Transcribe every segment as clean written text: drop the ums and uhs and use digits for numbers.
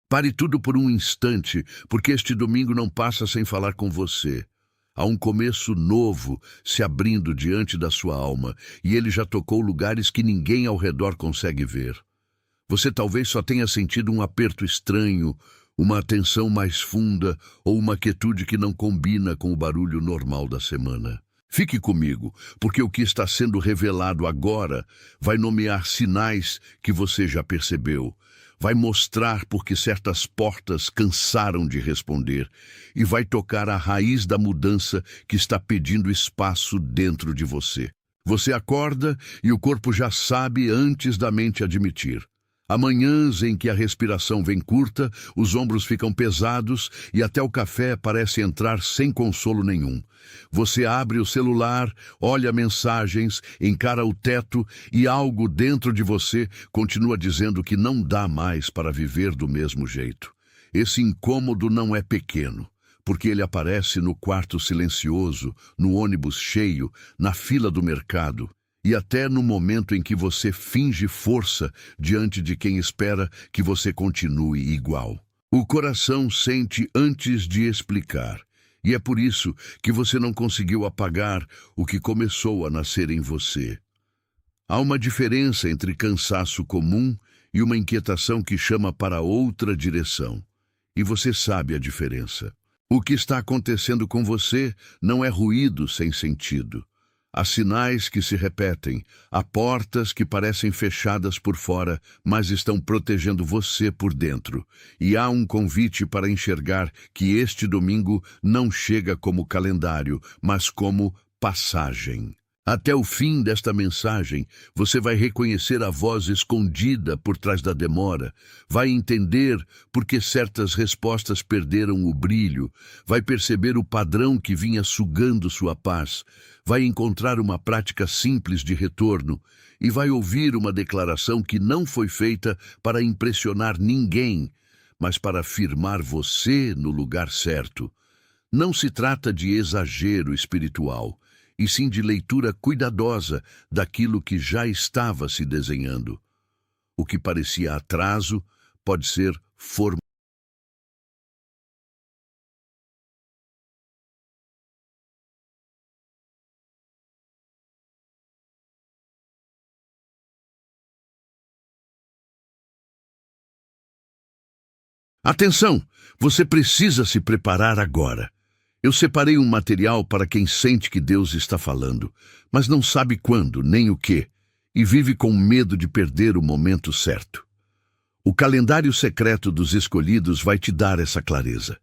Pare tudo por um instante, porque este domingo não passa sem falar com você. Há um começo novo se abrindo diante da sua alma, e ele já tocou lugares que ninguém ao redor consegue ver. Você talvez só tenha sentido um aperto estranho, uma tensão mais funda ou uma quietude que não combina com o barulho normal da semana. Fique comigo, porque o que está sendo revelado agora vai nomear sinais que você já percebeu. Vai mostrar porque certas portas cansaram de responder e vai tocar a raiz da mudança que está pedindo espaço dentro de você. Você acorda e o corpo já sabe antes da mente admitir. Há manhãs em que a respiração vem curta, os ombros ficam pesados e até o café parece entrar sem consolo nenhum. Você abre o celular, olha mensagens, encara o teto e algo dentro de você continua dizendo que não dá mais para viver do mesmo jeito. Esse incômodo não é pequeno, porque ele aparece no quarto silencioso, no ônibus cheio, na fila do mercado. E até no momento em que você finge força diante de quem espera que você continue igual. O coração sente antes de explicar, e é por isso que você não conseguiu apagar o que começou a nascer em você. Há uma diferença entre cansaço comum e uma inquietação que chama para outra direção. E você sabe a diferença. O que está acontecendo com você não é ruído sem sentido. Há sinais que se repetem, há portas que parecem fechadas por fora, mas estão protegendo você por dentro. E há um convite para enxergar que este domingo não chega como calendário, mas como passagem. Até o fim desta mensagem, você vai reconhecer a voz escondida por trás da demora, vai entender por que certas respostas perderam o brilho, vai perceber o padrão que vinha sugando sua paz, vai encontrar uma prática simples de retorno e vai ouvir uma declaração que não foi feita para impressionar ninguém, mas para firmar você no lugar certo. Não se trata de exagero espiritual, e sim de leitura cuidadosa daquilo que já estava se desenhando. O que parecia atraso pode ser forma. Atenção! Você precisa se preparar agora. Eu separei um material para quem sente que Deus está falando, mas não sabe quando, nem o que, e vive com medo de perder o momento certo. O calendário secreto dos escolhidos vai te dar essa clareza.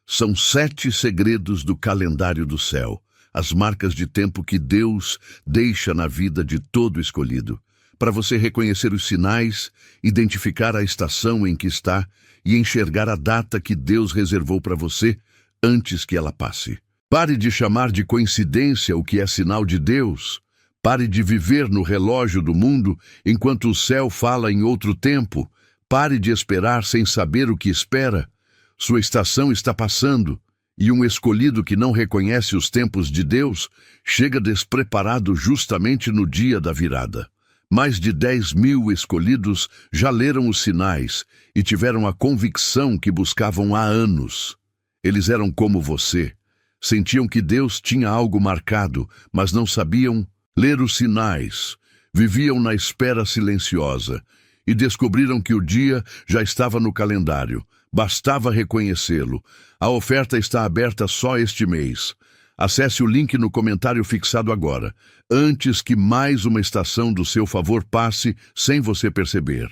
São 7 segredos do calendário do céu, as marcas de tempo que Deus deixa na vida de todo escolhido, para você reconhecer os sinais, identificar a estação em que está e enxergar a data que Deus reservou para você antes que ela passe. Pare de chamar de coincidência o que é sinal de Deus. Pare de viver no relógio do mundo enquanto o céu fala em outro tempo. Pare de esperar sem saber o que espera. Sua estação está passando, e um escolhido que não reconhece os tempos de Deus chega despreparado justamente no dia da virada. Mais de 10.000 escolhidos já leram os sinais e tiveram a convicção que buscavam há anos. Eles eram como você. Sentiam que Deus tinha algo marcado, mas não sabiam ler os sinais. Viviam na espera silenciosa e descobriram que o dia já estava no calendário. Bastava reconhecê-lo. A oferta está aberta só este mês. Acesse o link no comentário fixado agora, antes que mais uma estação do seu favor passe sem você perceber.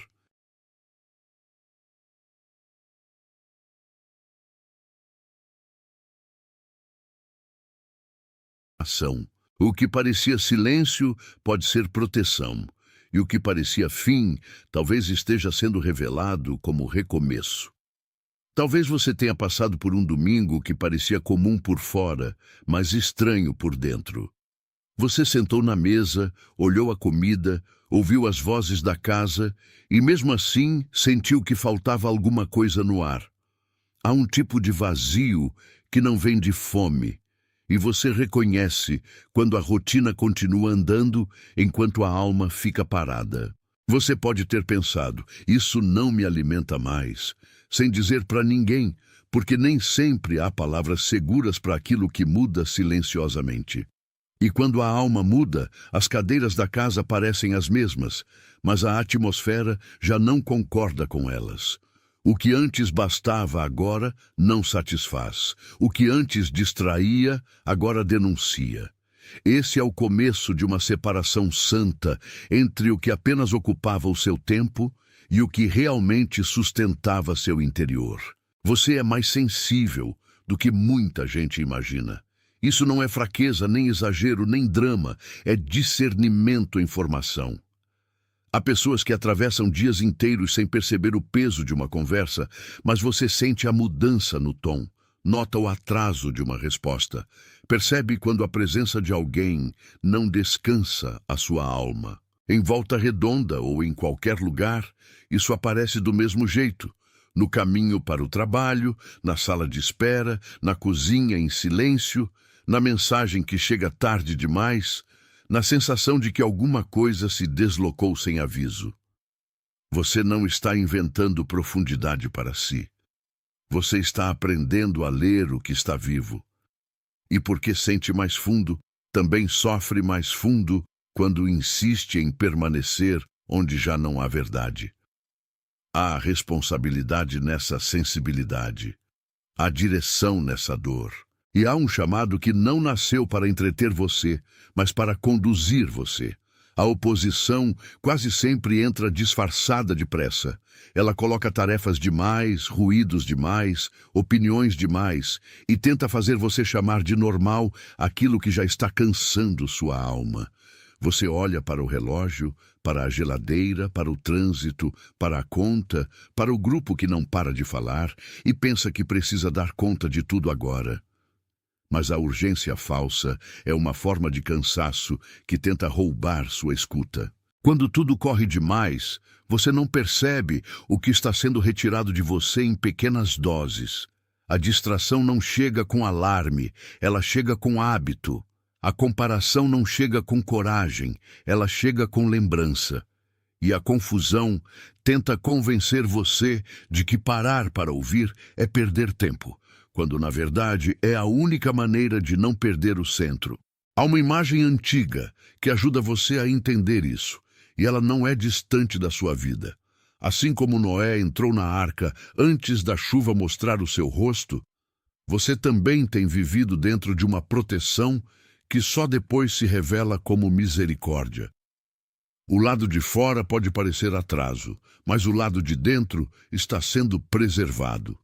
Ação. O que parecia silêncio pode ser proteção, e o que parecia fim talvez esteja sendo revelado como recomeço. Talvez você tenha passado por um domingo que parecia comum por fora, mas estranho por dentro. Você sentou na mesa, olhou a comida, ouviu as vozes da casa e mesmo assim sentiu que faltava alguma coisa no ar. Há um tipo de vazio que não vem de fome, e você reconhece quando a rotina continua andando enquanto a alma fica parada. Você pode ter pensado, isso não me alimenta mais. sem dizer para ninguém, porque nem sempre há palavras seguras para aquilo que muda silenciosamente. E quando a alma muda, as cadeiras da casa parecem as mesmas, mas a atmosfera já não concorda com elas. O que antes bastava agora não satisfaz. O que antes distraía, agora denuncia. Esse é o começo de uma separação santa entre o que apenas ocupava o seu tempo e o que realmente sustentava seu interior. Você é mais sensível do que muita gente imagina. Isso não é fraqueza, nem exagero, nem drama, é discernimento em formação. Há pessoas que atravessam dias inteiros sem perceber o peso de uma conversa, mas você sente a mudança no tom, nota o atraso de uma resposta, percebe quando a presença de alguém não descansa a sua alma. Em volta redonda ou em qualquer lugar, isso aparece do mesmo jeito. No caminho para o trabalho, na sala de espera, na cozinha em silêncio, na mensagem que chega tarde demais, na sensação de que alguma coisa se deslocou sem aviso. Você não está inventando profundidade para si. Você está aprendendo a ler o que está vivo. E porque sente mais fundo, também sofre mais fundo quando insiste em permanecer onde já não há verdade. Há responsabilidade nessa sensibilidade. Há direção nessa dor. E há um chamado que não nasceu para entreter você, mas para conduzir você. A oposição quase sempre entra disfarçada de pressa. Ela coloca tarefas demais, ruídos demais, opiniões demais e tenta fazer você chamar de normal aquilo que já está cansando sua alma. Você olha para o relógio, para a geladeira, para o trânsito, para a conta, para o grupo que não para de falar e pensa que precisa dar conta de tudo agora. Mas a urgência falsa é uma forma de cansaço que tenta roubar sua escuta. Quando tudo corre demais, você não percebe o que está sendo retirado de você em pequenas doses. A distração não chega com alarme, ela chega com hábito. A comparação não chega com coragem, ela chega com lembrança. E a confusão tenta convencer você de que parar para ouvir é perder tempo, quando na verdade é a única maneira de não perder o centro. Há uma imagem antiga que ajuda você a entender isso, e ela não é distante da sua vida. Assim como Noé entrou na arca antes da chuva mostrar o seu rosto, você também tem vivido dentro de uma proteção que só depois se revela como misericórdia. O lado de fora pode parecer atraso, mas o lado de dentro está sendo preservado.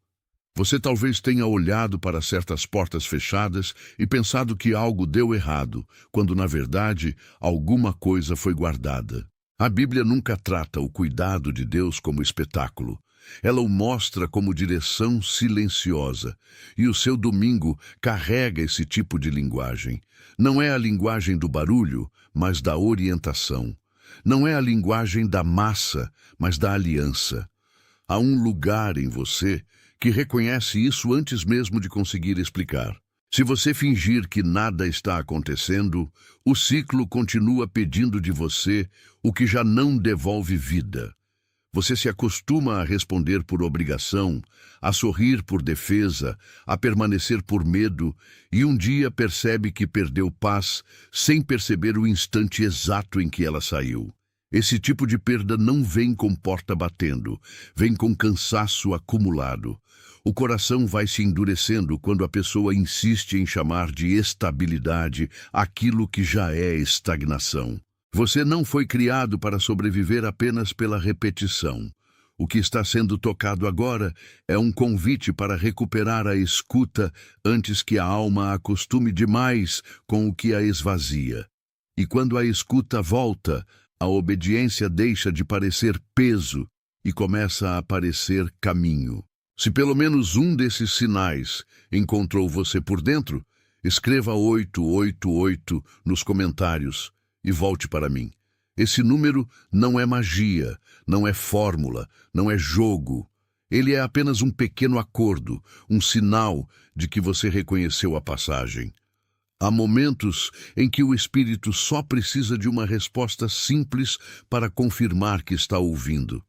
Você talvez tenha olhado para certas portas fechadas e pensado que algo deu errado, quando na verdade alguma coisa foi guardada. A Bíblia nunca trata o cuidado de Deus como espetáculo. Ela o mostra como direção silenciosa, e o seu domingo carrega esse tipo de linguagem. Não é a linguagem do barulho, mas da orientação. Não é a linguagem da massa, mas da aliança. Há um lugar em você que reconhece isso antes mesmo de conseguir explicar. Se você fingir que nada está acontecendo, o ciclo continua pedindo de você o que já não devolve vida. Você se acostuma a responder por obrigação, a sorrir por defesa, a permanecer por medo, e um dia percebe que perdeu paz sem perceber o instante exato em que ela saiu. Esse tipo de perda não vem com porta batendo, vem com cansaço acumulado. O coração vai se endurecendo quando a pessoa insiste em chamar de estabilidade aquilo que já é estagnação. Você não foi criado para sobreviver apenas pela repetição. O que está sendo tocado agora é um convite para recuperar a escuta antes que a alma acostume demais com o que a esvazia. E quando a escuta volta, a obediência deixa de parecer peso e começa a parecer caminho. Se pelo menos um desses sinais encontrou você por dentro, escreva 888 nos comentários e volte para mim. Esse número não é magia, não é fórmula, não é jogo. Ele é apenas um pequeno acordo, um sinal de que você reconheceu a passagem. Há momentos em que o espírito só precisa de uma resposta simples para confirmar que está ouvindo.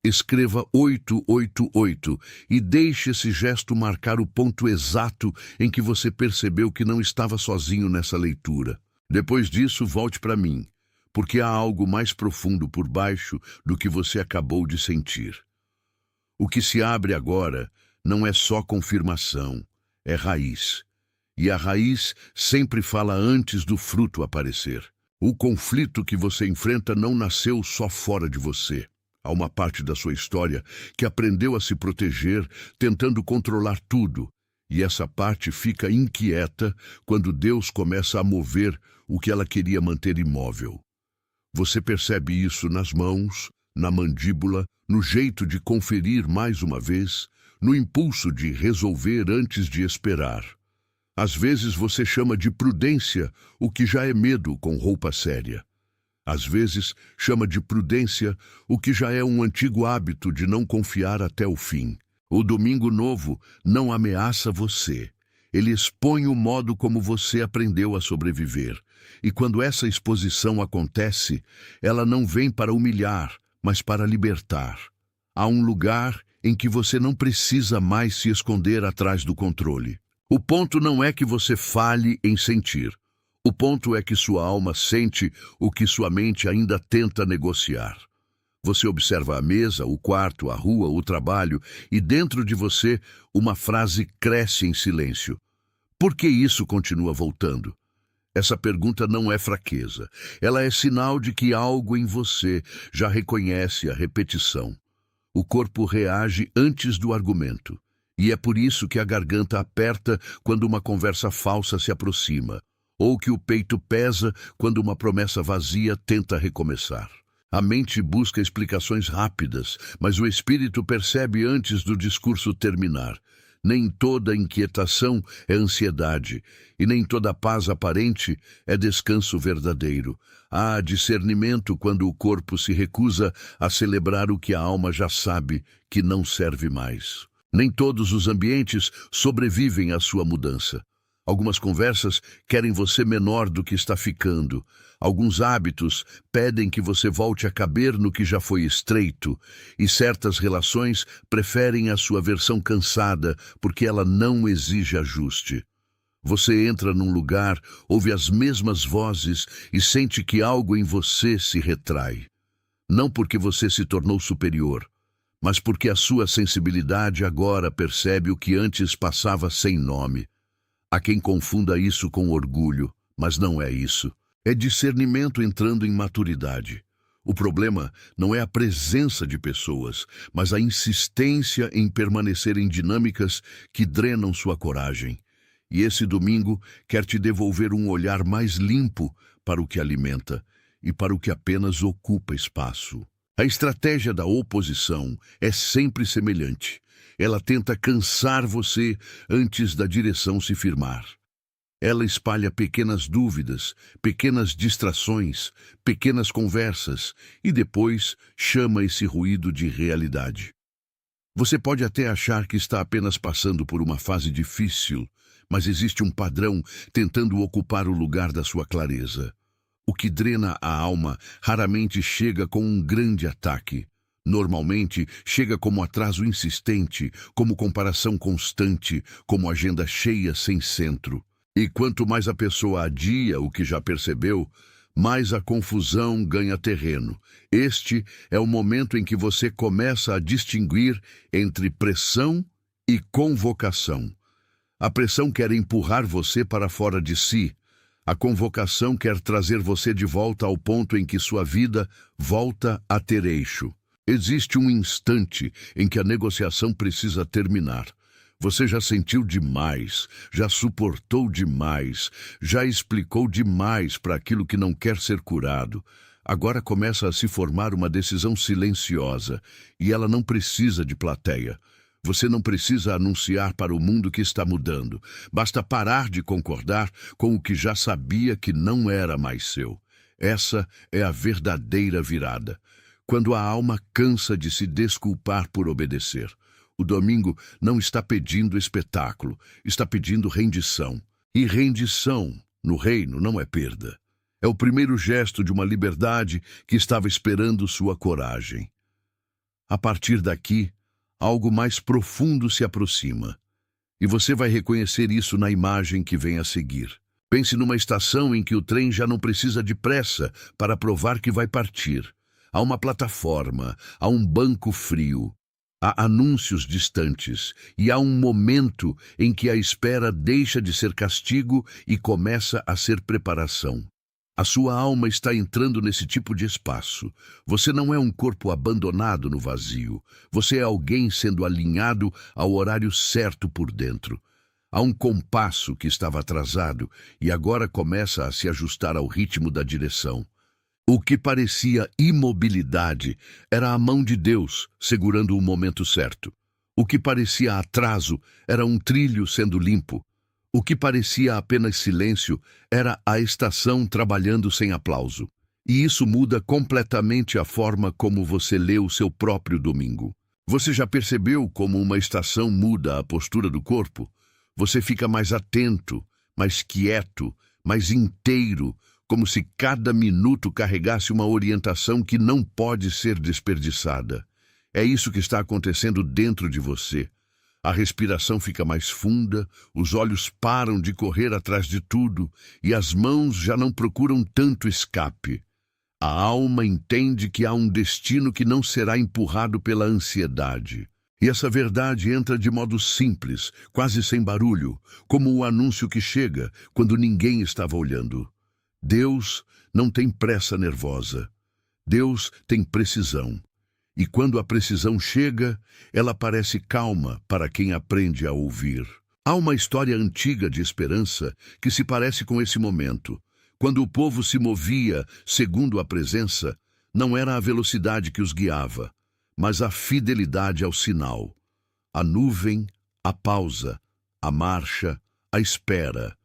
Escreva 888 e deixe esse gesto marcar o ponto exato em que você percebeu que não estava sozinho nessa leitura. Depois disso, volte para mim, porque há algo mais profundo por baixo do que você acabou de sentir. O que se abre agora não é só confirmação, é raiz. E a raiz sempre fala antes do fruto aparecer. O conflito que você enfrenta não nasceu só fora de você. Há uma parte da sua história que aprendeu a se proteger, tentando controlar tudo. E essa parte fica inquieta quando Deus começa a mover o que ela queria manter imóvel. Você percebe isso nas mãos, na mandíbula, no jeito de conferir mais uma vez, no impulso de resolver antes de esperar. Às vezes você chama de prudência o que já é medo com roupa séria. Às vezes chama de prudência o que já é um antigo hábito de não confiar até o fim. O domingo novo não ameaça você. Ele expõe o modo como você aprendeu a sobreviver. E quando essa exposição acontece, ela não vem para humilhar, mas para libertar. Há um lugar em que você não precisa mais se esconder atrás do controle. O ponto não é que você falhe em sentir. O ponto é que sua alma sente o que sua mente ainda tenta negociar. Você observa a mesa, o quarto, a rua, o trabalho, e dentro de você uma frase cresce em silêncio. Por que isso continua voltando? Essa pergunta não é fraqueza. Ela é sinal de que algo em você já reconhece a repetição. O corpo reage antes do argumento. E é por isso que a garganta aperta quando uma conversa falsa se aproxima, ou que o peito pesa quando uma promessa vazia tenta recomeçar. A mente busca explicações rápidas, mas o espírito percebe antes do discurso terminar. Nem toda inquietação é ansiedade, e nem toda paz aparente é descanso verdadeiro. Há discernimento quando o corpo se recusa a celebrar o que a alma já sabe que não serve mais. Nem todos os ambientes sobrevivem à sua mudança. Algumas conversas querem você menor do que está ficando. Alguns hábitos pedem que você volte a caber no que já foi estreito. E certas relações preferem a sua versão cansada porque ela não exige ajuste. Você entra num lugar, ouve as mesmas vozes e sente que algo em você se retrai. Não porque você se tornou superior, mas porque a sua sensibilidade agora percebe o que antes passava sem nome. Há quem confunda isso com orgulho, mas não é isso. É discernimento entrando em maturidade. O problema não é a presença de pessoas, mas a insistência em permanecer em dinâmicas que drenam sua coragem. E esse domingo quer te devolver um olhar mais limpo para o que alimenta e para o que apenas ocupa espaço. A estratégia da oposição é sempre semelhante. Ela tenta cansar você antes da direção se firmar. Ela espalha pequenas dúvidas, pequenas distrações, pequenas conversas e depois chama esse ruído de realidade. Você pode até achar que está apenas passando por uma fase difícil, mas existe um padrão tentando ocupar o lugar da sua clareza. O que drena a alma raramente chega com um grande ataque. Normalmente, chega como atraso insistente, como comparação constante, como agenda cheia sem centro. E quanto mais a pessoa adia o que já percebeu, mais a confusão ganha terreno. Este é o momento em que você começa a distinguir entre pressão e convocação. A pressão quer empurrar você para fora de si. A convocação quer trazer você de volta ao ponto em que sua vida volta a ter eixo. Existe um instante em que a negociação precisa terminar. Você já sentiu demais, já suportou demais, já explicou demais para aquilo que não quer ser curado. Agora começa a se formar uma decisão silenciosa, e ela não precisa de plateia. Você não precisa anunciar para o mundo que está mudando. Basta parar de concordar com o que já sabia que não era mais seu. Essa é a verdadeira virada. Quando a alma cansa de se desculpar por obedecer. O domingo não está pedindo espetáculo, está pedindo rendição. E rendição, no reino, não é perda. É o primeiro gesto de uma liberdade que estava esperando sua coragem. A partir daqui, algo mais profundo se aproxima. E você vai reconhecer isso na imagem que vem a seguir. Pense numa estação em que o trem já não precisa de pressa para provar que vai partir. Há uma plataforma, há um banco frio, há anúncios distantes e há um momento em que a espera deixa de ser castigo e começa a ser preparação. A sua alma está entrando nesse tipo de espaço. Você não é um corpo abandonado no vazio. Você é alguém sendo alinhado ao horário certo por dentro. Há um compasso que estava atrasado e agora começa a se ajustar ao ritmo da direção. O que parecia imobilidade era a mão de Deus segurando o momento certo. O que parecia atraso era um trilho sendo limpo. O que parecia apenas silêncio era a estação trabalhando sem aplauso. E isso muda completamente a forma como você lê o seu próprio domingo. Você já percebeu como uma estação muda a postura do corpo? Você fica mais atento, mais quieto, mais inteiro, como se cada minuto carregasse uma orientação que não pode ser desperdiçada. É isso que está acontecendo dentro de você. A respiração fica mais funda, os olhos param de correr atrás de tudo e as mãos já não procuram tanto escape. A alma entende que há um destino que não será empurrado pela ansiedade. E essa verdade entra de modo simples, quase sem barulho, como o anúncio que chega quando ninguém estava olhando. Deus não tem pressa nervosa. Deus tem precisão. E quando a precisão chega, ela parece calma para quem aprende a ouvir. Há uma história antiga de esperança que se parece com esse momento. Quando o povo se movia segundo a presença, não era a velocidade que os guiava, mas a fidelidade ao sinal. A nuvem, a pausa, a marcha, a espera.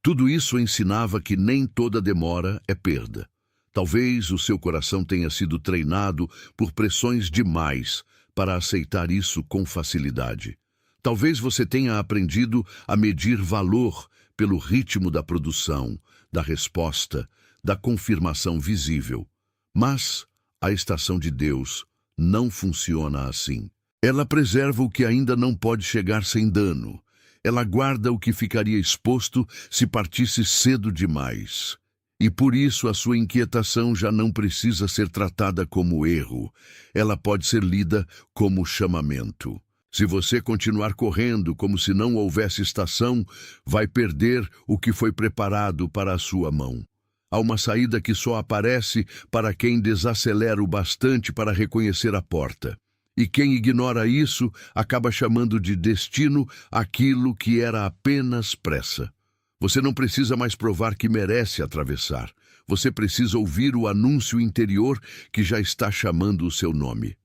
Tudo isso ensinava que nem toda demora é perda. Talvez o seu coração tenha sido treinado por pressões demais para aceitar isso com facilidade. Talvez você tenha aprendido a medir valor pelo ritmo da produção, da resposta, da confirmação visível. Mas a estação de Deus não funciona assim. Ela preserva o que ainda não pode chegar sem dano. Ela guarda o que ficaria exposto se partisse cedo demais. E por isso a sua inquietação já não precisa ser tratada como erro. Ela pode ser lida como chamamento. Se você continuar correndo como se não houvesse estação, vai perder o que foi preparado para a sua mão. Há uma saída que só aparece para quem desacelera o bastante para reconhecer a porta. E quem ignora isso acaba chamando de destino aquilo que era apenas pressa. Você não precisa mais provar que merece atravessar. Você precisa ouvir o anúncio interior que já está chamando o seu nome.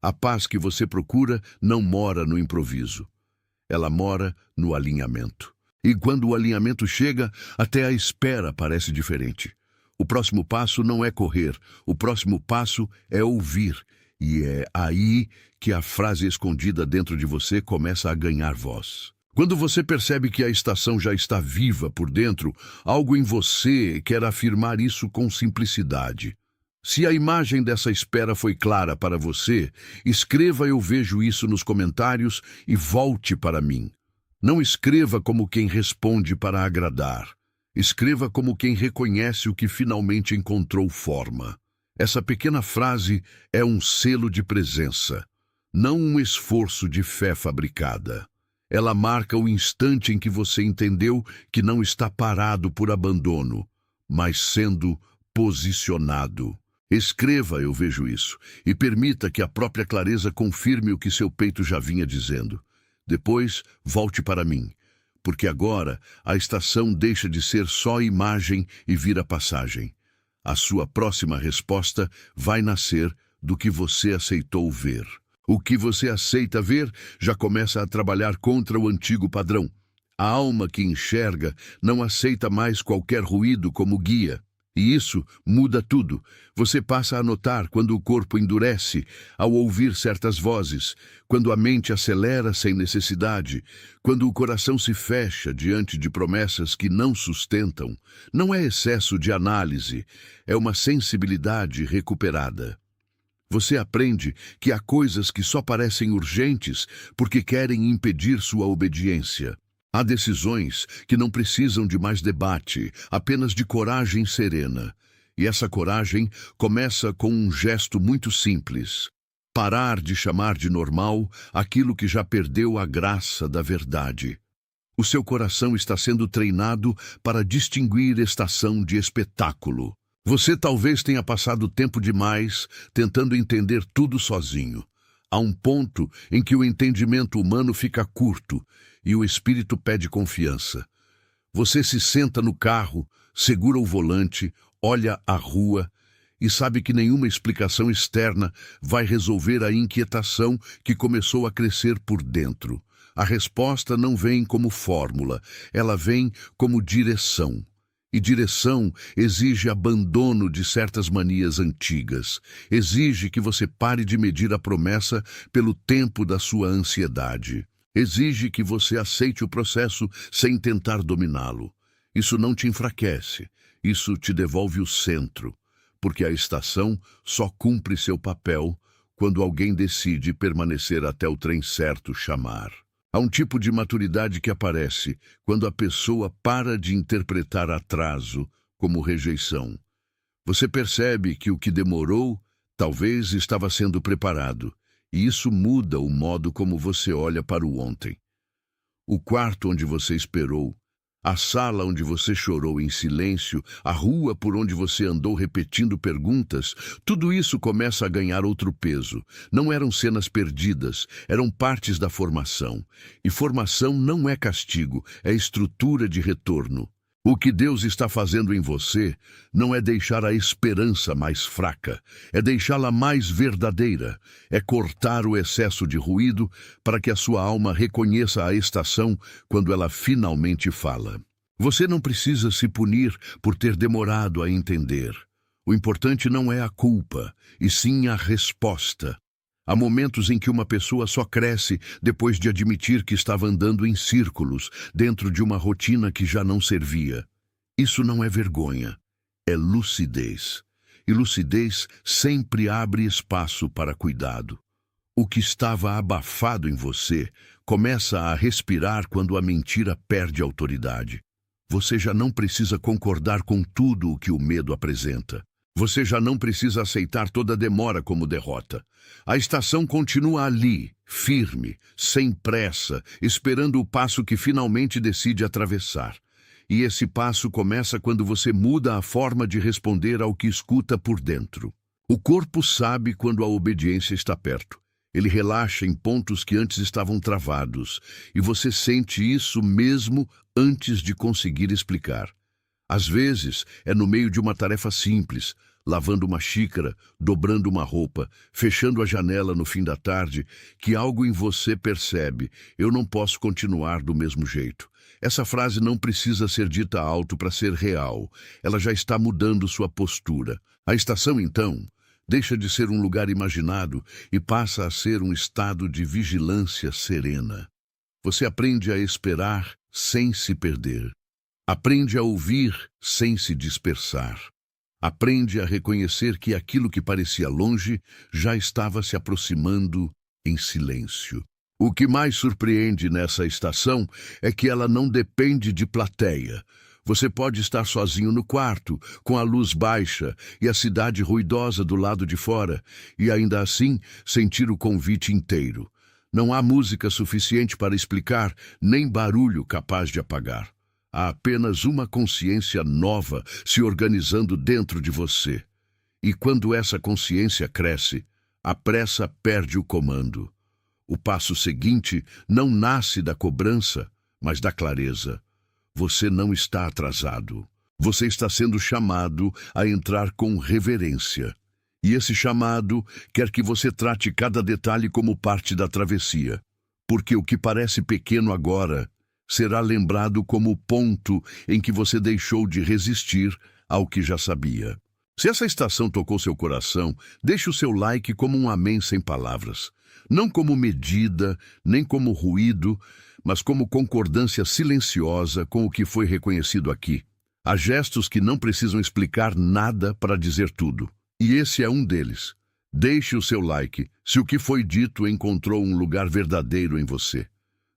A paz que você procura não mora no improviso. Ela mora no alinhamento. E quando o alinhamento chega, até a espera parece diferente. O próximo passo não é correr, o próximo passo é ouvir. E é aí que a frase escondida dentro de você começa a ganhar voz. Quando você percebe que a estação já está viva por dentro, algo em você quer afirmar isso com simplicidade. Se a imagem dessa espera foi clara para você, escreva "Eu vejo isso" nos comentários e volte para mim. Não escreva como quem responde para agradar. Escreva como quem reconhece o que finalmente encontrou forma. Essa pequena frase é um selo de presença, não um esforço de fé fabricada. Ela marca o instante em que você entendeu que não está parado por abandono, mas sendo posicionado. Escreva "Eu vejo isso" e permita que a própria clareza confirme o que seu peito já vinha dizendo. Depois, volte para mim, porque agora a estação deixa de ser só imagem e vira passagem. A sua próxima resposta vai nascer do que você aceitou ver. O que você aceita ver já começa a trabalhar contra o antigo padrão. A alma que enxerga não aceita mais qualquer ruído como guia. E isso muda tudo. Você passa a notar quando o corpo endurece ao ouvir certas vozes, quando a mente acelera sem necessidade, quando o coração se fecha diante de promessas que não sustentam. Não é excesso de análise, é uma sensibilidade recuperada. Você aprende que há coisas que só parecem urgentes porque querem impedir sua obediência. Há decisões que não precisam de mais debate, apenas de coragem serena. E essa coragem começa com um gesto muito simples: parar de chamar de normal aquilo que já perdeu a graça da verdade. O seu coração está sendo treinado para distinguir estação de espetáculo. Você talvez tenha passado tempo demais tentando entender tudo sozinho. Há um ponto em que o entendimento humano fica curto e o espírito pede confiança. Você se senta no carro, segura o volante, olha a rua e sabe que nenhuma explicação externa vai resolver a inquietação que começou a crescer por dentro. A resposta não vem como fórmula, ela vem como direção. E direção exige abandono de certas manias antigas. Exige que você pare de medir a promessa pelo tempo da sua ansiedade. Exige que você aceite o processo sem tentar dominá-lo. Isso não te enfraquece, isso te devolve o centro, porque a estação só cumpre seu papel quando alguém decide permanecer até o trem certo chamar. Há um tipo de maturidade que aparece quando a pessoa para de interpretar atraso como rejeição. Você percebe que o que demorou talvez estava sendo preparado, e isso muda o modo como você olha para o ontem. O quarto onde você esperou, a sala onde você chorou em silêncio, a rua por onde você andou repetindo perguntas, tudo isso começa a ganhar outro peso. Não eram cenas perdidas, eram partes da formação. E formação não é castigo, é estrutura de retorno. O que Deus está fazendo em você não é deixar a esperança mais fraca, é deixá-la mais verdadeira, é cortar o excesso de ruído para que a sua alma reconheça a estação quando ela finalmente fala. Você não precisa se punir por ter demorado a entender. O importante não é a culpa, e sim a resposta. Há momentos em que uma pessoa só cresce depois de admitir que estava andando em círculos, dentro de uma rotina que já não servia. Isso não é vergonha, é lucidez. E lucidez sempre abre espaço para cuidado. O que estava abafado em você começa a respirar quando a mentira perde autoridade. Você já não precisa concordar com tudo o que o medo apresenta. Você já não precisa aceitar toda demora como derrota. A estação continua ali, firme, sem pressa, esperando o passo que finalmente decide atravessar. E esse passo começa quando você muda a forma de responder ao que escuta por dentro. O corpo sabe quando a obediência está perto. Ele relaxa em pontos que antes estavam travados, e você sente isso mesmo antes de conseguir explicar. Às vezes, é no meio de uma tarefa simples, lavando uma xícara, dobrando uma roupa, fechando a janela no fim da tarde, que algo em você percebe: eu não posso continuar do mesmo jeito. Essa frase não precisa ser dita alto para ser real. Ela já está mudando sua postura. A estação, então, deixa de ser um lugar imaginado e passa a ser um estado de vigilância serena. Você aprende a esperar sem se perder. Aprende a ouvir sem se dispersar. Aprende a reconhecer que aquilo que parecia longe já estava se aproximando em silêncio. O que mais surpreende nessa estação é que ela não depende de plateia. Você pode estar sozinho no quarto, com a luz baixa e a cidade ruidosa do lado de fora, e ainda assim sentir o convite inteiro. Não há música suficiente para explicar, nem barulho capaz de apagar. Há apenas uma consciência nova se organizando dentro de você. E quando essa consciência cresce, a pressa perde o comando. O passo seguinte não nasce da cobrança, mas da clareza. Você não está atrasado. Você está sendo chamado a entrar com reverência. E esse chamado quer que você trate cada detalhe como parte da travessia. Porque o que parece pequeno agora será lembrado como o ponto em que você deixou de resistir ao que já sabia. Se essa estação tocou seu coração, deixe o seu like como um amém sem palavras. Não como medida, nem como ruído, mas como concordância silenciosa com o que foi reconhecido aqui. Há gestos que não precisam explicar nada para dizer tudo. E esse é um deles. Deixe o seu like se o que foi dito encontrou um lugar verdadeiro em você.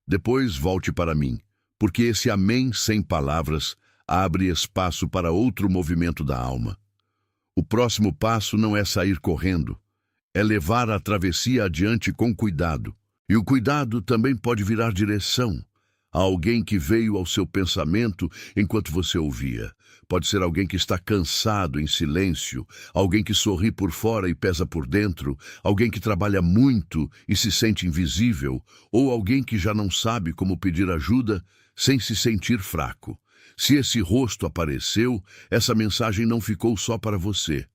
Depois volte para mim, porque esse amém sem palavras abre espaço para outro movimento da alma. O próximo passo não é sair correndo, é levar a travessia adiante com cuidado. E o cuidado também pode virar direção a alguém que veio ao seu pensamento enquanto você ouvia. Pode ser alguém que está cansado em silêncio, alguém que sorri por fora e pesa por dentro, alguém que trabalha muito e se sente invisível, ou alguém que já não sabe como pedir ajuda sem se sentir fraco. Se esse rosto apareceu, essa mensagem não ficou só para você.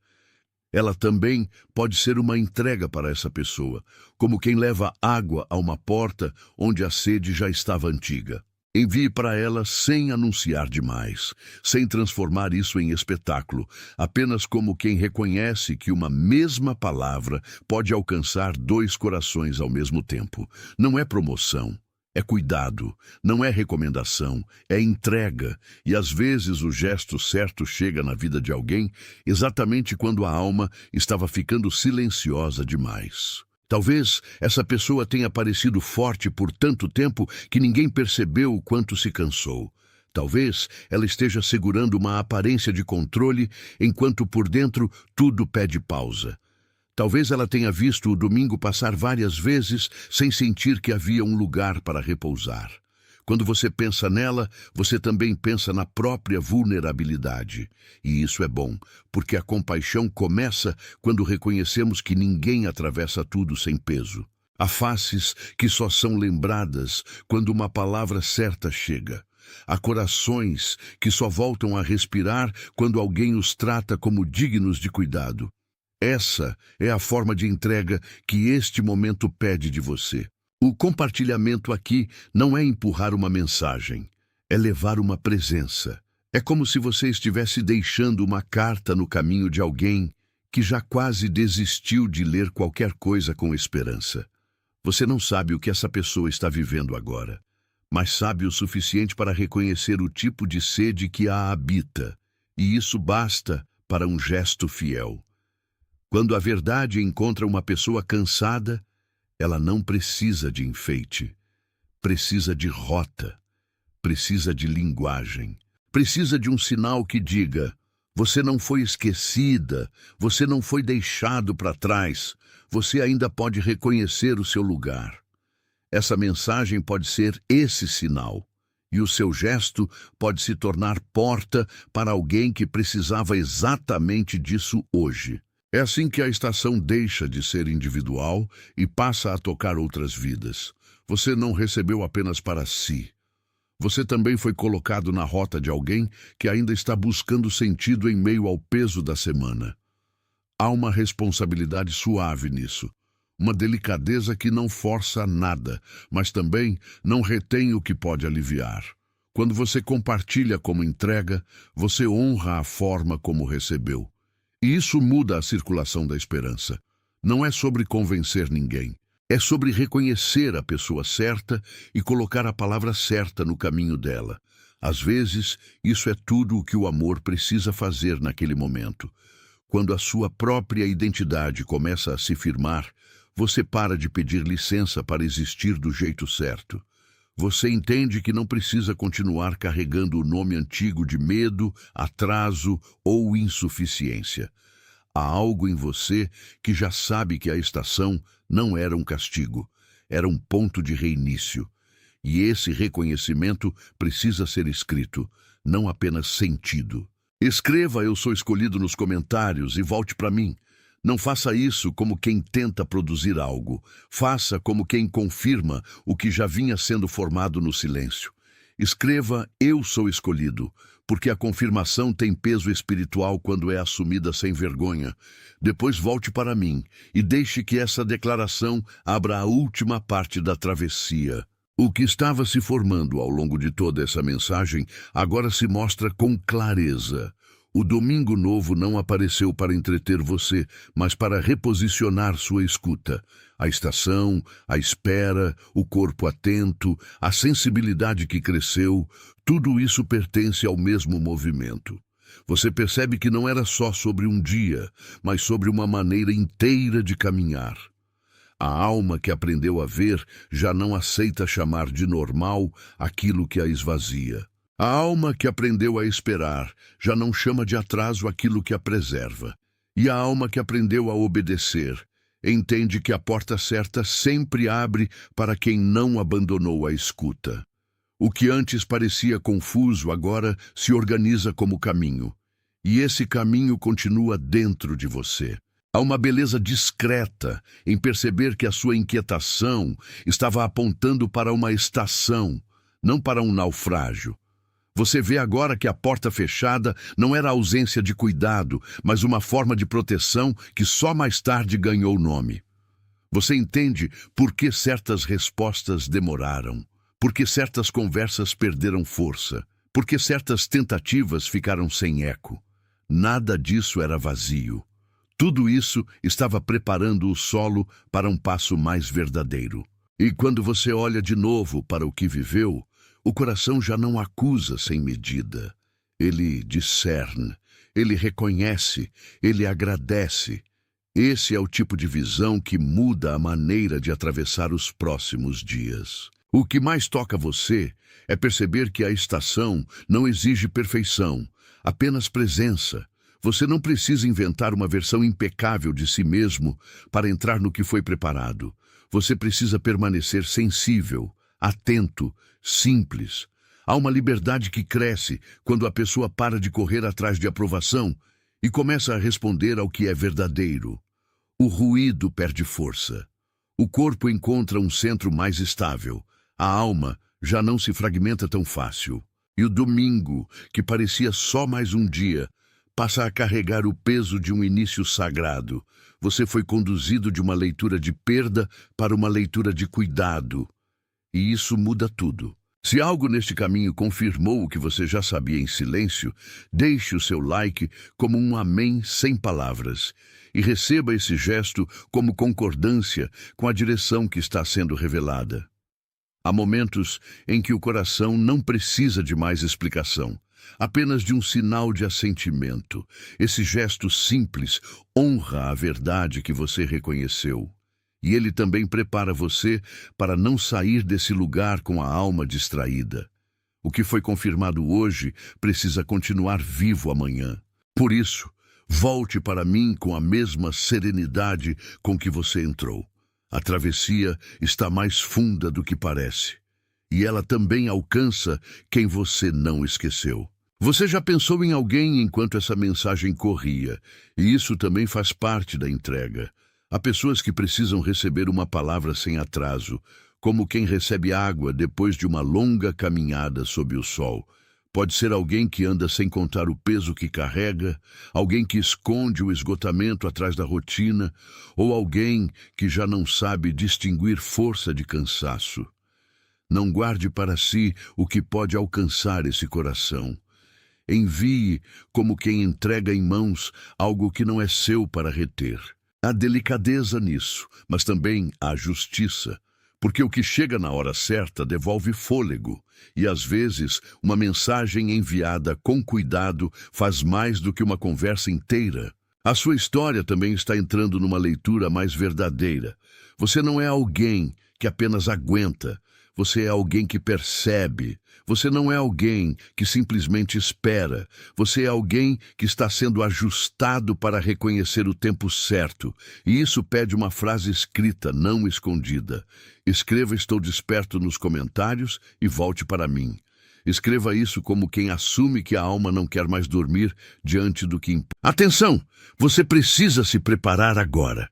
Ela também pode ser uma entrega para essa pessoa, como quem leva água a uma porta onde a sede já estava antiga. Envie para ela sem anunciar demais, sem transformar isso em espetáculo, apenas como quem reconhece que uma mesma palavra pode alcançar dois corações ao mesmo tempo. Não é promoção. É cuidado, não é recomendação, é entrega, e às vezes o gesto certo chega na vida de alguém exatamente quando a alma estava ficando silenciosa demais. Talvez essa pessoa tenha parecido forte por tanto tempo que ninguém percebeu o quanto se cansou. Talvez ela esteja segurando uma aparência de controle enquanto por dentro tudo pede pausa. Talvez ela tenha visto o domingo passar várias vezes sem sentir que havia um lugar para repousar. Quando você pensa nela, você também pensa na própria vulnerabilidade. E isso é bom, porque a compaixão começa quando reconhecemos que ninguém atravessa tudo sem peso. Há faces que só são lembradas quando uma palavra certa chega. Há corações que só voltam a respirar quando alguém os trata como dignos de cuidado. Essa é a forma de entrega que este momento pede de você. O compartilhamento aqui não é empurrar uma mensagem, é levar uma presença. É como se você estivesse deixando uma carta no caminho de alguém que já quase desistiu de ler qualquer coisa com esperança. Você não sabe o que essa pessoa está vivendo agora, mas sabe o suficiente para reconhecer o tipo de sede que a habita, e isso basta para um gesto fiel. Quando a verdade encontra uma pessoa cansada, ela não precisa de enfeite, precisa de rota, precisa de linguagem, precisa de um sinal que diga: você não foi esquecida, você não foi deixado para trás, você ainda pode reconhecer o seu lugar. Essa mensagem pode ser esse sinal, e o seu gesto pode se tornar porta para alguém que precisava exatamente disso hoje. É assim que a estação deixa de ser individual e passa a tocar outras vidas. Você não recebeu apenas para si. Você também foi colocado na rota de alguém que ainda está buscando sentido em meio ao peso da semana. Há uma responsabilidade suave nisso, uma delicadeza que não força nada, mas também não retém o que pode aliviar. Quando você compartilha como entrega, você honra a forma como recebeu. E isso muda a circulação da esperança. Não é sobre convencer ninguém. É sobre reconhecer a pessoa certa e colocar a palavra certa no caminho dela. Às vezes, isso é tudo o que o amor precisa fazer naquele momento. Quando a sua própria identidade começa a se firmar, você para de pedir licença para existir do jeito certo. Você entende que não precisa continuar carregando o nome antigo de medo, atraso ou insuficiência. Há algo em você que já sabe que a estação não era um castigo, era um ponto de reinício. E esse reconhecimento precisa ser escrito, não apenas sentido. Escreva "Eu sou escolhido" nos comentários e volte para mim. Não faça isso como quem tenta produzir algo. Faça como quem confirma o que já vinha sendo formado no silêncio. Escreva "Eu sou escolhido", porque a confirmação tem peso espiritual quando é assumida sem vergonha. Depois volte para mim e deixe que essa declaração abra a última parte da travessia. O que estava se formando ao longo de toda essa mensagem agora se mostra com clareza. O Domingo Novo não apareceu para entreter você, mas para reposicionar sua escuta. A estação, a espera, o corpo atento, a sensibilidade que cresceu, tudo isso pertence ao mesmo movimento. Você percebe que não era só sobre um dia, mas sobre uma maneira inteira de caminhar. A alma que aprendeu a ver já não aceita chamar de normal aquilo que a esvazia. A alma que aprendeu a esperar já não chama de atraso aquilo que a preserva. E a alma que aprendeu a obedecer entende que a porta certa sempre abre para quem não abandonou a escuta. O que antes parecia confuso agora se organiza como caminho. E esse caminho continua dentro de você. Há uma beleza discreta em perceber que a sua inquietação estava apontando para uma estação, não para um naufrágio. Você vê agora que a porta fechada não era ausência de cuidado, mas uma forma de proteção que só mais tarde ganhou nome. Você entende por que certas respostas demoraram, por que certas conversas perderam força, por que certas tentativas ficaram sem eco. Nada disso era vazio. Tudo isso estava preparando o solo para um passo mais verdadeiro. E quando você olha de novo para o que viveu, o coração já não acusa sem medida. Ele discerne, ele reconhece, ele agradece. Esse é o tipo de visão que muda a maneira de atravessar os próximos dias. O que mais toca você é perceber que a estação não exige perfeição, apenas presença. Você não precisa inventar uma versão impecável de si mesmo para entrar no que foi preparado. Você precisa permanecer sensível, atento, simples. Há uma liberdade que cresce quando a pessoa para de correr atrás de aprovação e começa a responder ao que é verdadeiro. O ruído perde força. O corpo encontra um centro mais estável. A alma já não se fragmenta tão fácil. E o domingo, que parecia só mais um dia, passa a carregar o peso de um início sagrado. Você foi conduzido de uma leitura de perda para uma leitura de cuidado. E isso muda tudo. Se algo neste caminho confirmou o que você já sabia em silêncio, deixe o seu like como um amém sem palavras. E receba esse gesto como concordância com a direção que está sendo revelada. Há momentos em que o coração não precisa de mais explicação. Apenas de um sinal de assentimento. Esse gesto simples honra a verdade que você reconheceu. E ele também prepara você para não sair desse lugar com a alma distraída. O que foi confirmado hoje precisa continuar vivo amanhã. Por isso, volte para mim com a mesma serenidade com que você entrou. A travessia está mais funda do que parece. E ela também alcança quem você não esqueceu. Você já pensou em alguém enquanto essa mensagem corria, e isso também faz parte da entrega. Há pessoas que precisam receber uma palavra sem atraso, como quem recebe água depois de uma longa caminhada sob o sol. Pode ser alguém que anda sem contar o peso que carrega, alguém que esconde o esgotamento atrás da rotina, ou alguém que já não sabe distinguir força de cansaço. Não guarde para si o que pode alcançar esse coração. Envie como quem entrega em mãos algo que não é seu para reter. Há delicadeza nisso, mas também há justiça, porque o que chega na hora certa devolve fôlego, e às vezes uma mensagem enviada com cuidado faz mais do que uma conversa inteira. A sua história também está entrando numa leitura mais verdadeira. Você não é alguém que apenas aguenta, você é alguém que percebe. Você não é alguém que simplesmente espera. Você é alguém que está sendo ajustado para reconhecer o tempo certo. E isso pede uma frase escrita, não escondida. Escreva "Estou desperto" nos comentários e volte para mim. Escreva isso como quem assume que a alma não quer mais dormir diante do que... Atenção! Você precisa se preparar agora.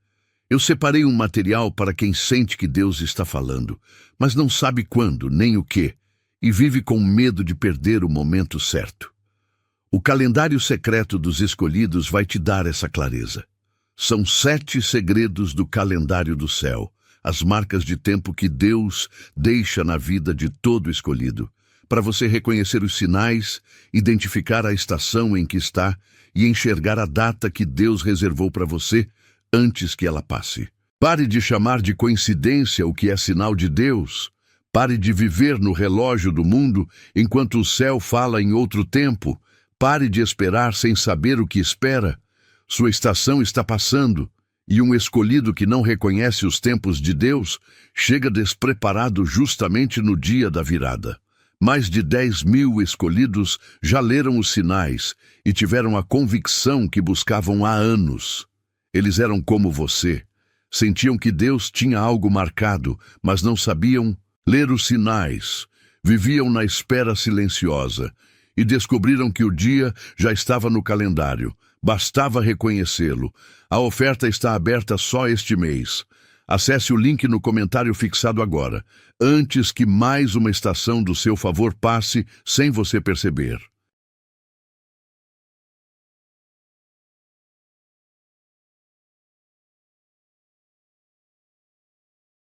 Eu separei um material para quem sente que Deus está falando, mas não sabe quando, nem o que, e vive com medo de perder o momento certo. O calendário secreto dos escolhidos vai te dar essa clareza. São 7 segredos do calendário do céu, as marcas de tempo que Deus deixa na vida de todo escolhido, para você reconhecer os sinais, identificar a estação em que está e enxergar a data que Deus reservou para você antes que ela passe. Pare de chamar de coincidência o que é sinal de Deus. Pare de viver no relógio do mundo enquanto o céu fala em outro tempo. Pare de esperar sem saber o que espera. Sua estação está passando, e um escolhido que não reconhece os tempos de Deus chega despreparado justamente no dia da virada. Mais de 10.000 escolhidos já leram os sinais e tiveram a convicção que buscavam há anos. Eles eram como você. Sentiam que Deus tinha algo marcado, mas não sabiam ler os sinais. Viviam na espera silenciosa e descobriram que o dia já estava no calendário. Bastava reconhecê-lo. A oferta está aberta só este mês. Acesse o link no comentário fixado agora, antes que mais uma estação do seu favor passe sem você perceber.